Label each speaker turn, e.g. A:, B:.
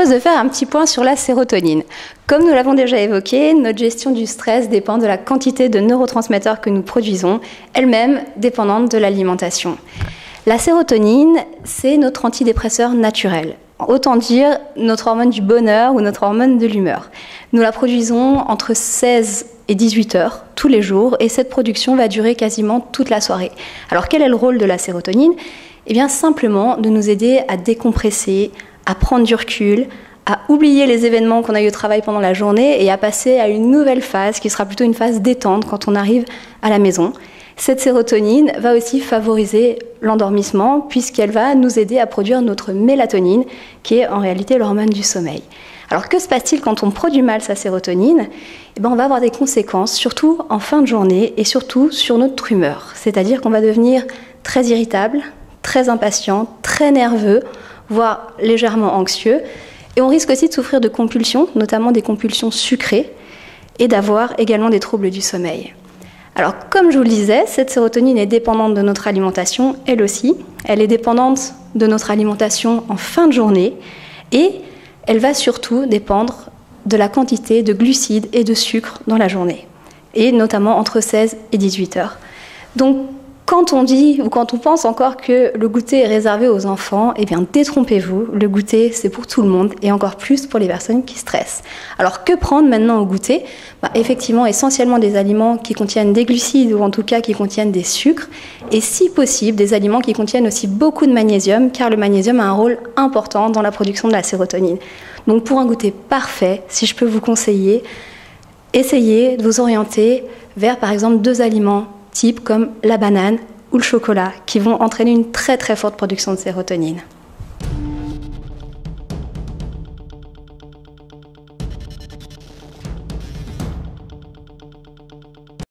A: propose de faire un petit point sur la sérotonine. Comme nous l'avons déjà évoqué, notre gestion du stress dépend de la quantité de neurotransmetteurs que nous produisons, elle-même dépendante de l'alimentation. La sérotonine, c'est notre antidépresseur naturel. Autant dire notre hormone du bonheur ou notre hormone de l'humeur. Nous la produisons entre 16 et 18 heures tous les jours et cette production va durer quasiment toute la soirée. Alors quel est le rôle de la sérotonine ? Eh bien simplement de nous aider à décompresser, à prendre du recul, à oublier les événements qu'on a eu au travail pendant la journée et à passer à une nouvelle phase qui sera plutôt une phase détente quand on arrive à la maison. Cette sérotonine va aussi favoriser l'endormissement puisqu'elle va nous aider à produire notre mélatonine qui est en réalité l'hormone du sommeil. Alors que se passe-t-il quand on produit mal sa sérotonine ? Eh bien, on va avoir des conséquences, surtout en fin de journée et surtout sur notre humeur. C'est-à-dire qu'on va devenir très irritable, très impatient, très nerveux, voire légèrement anxieux. Et on risque aussi de souffrir de compulsions, notamment des compulsions sucrées, et d'avoir également des troubles du sommeil. Alors, comme je vous le disais, cette sérotonine est dépendante de notre alimentation, elle aussi. Elle est dépendante de notre alimentation en fin de journée et elle va surtout dépendre de la quantité de glucides et de sucre dans la journée, et notamment entre 16 et 18 heures. Donc, quand on dit ou quand on pense encore que le goûter est réservé aux enfants, eh bien détrompez-vous, le goûter c'est pour tout le monde et encore plus pour les personnes qui stressent. Alors que prendre maintenant au goûter ? Effectivement, essentiellement des aliments qui contiennent des glucides ou en tout cas qui contiennent des sucres et si possible des aliments qui contiennent aussi beaucoup de magnésium car le magnésium a un rôle important dans la production de la sérotonine. Donc pour un goûter parfait, si je peux vous conseiller, essayez de vous orienter vers par exemple 2 aliments types comme la banane ou le chocolat, qui vont entraîner une très très forte production de sérotonine.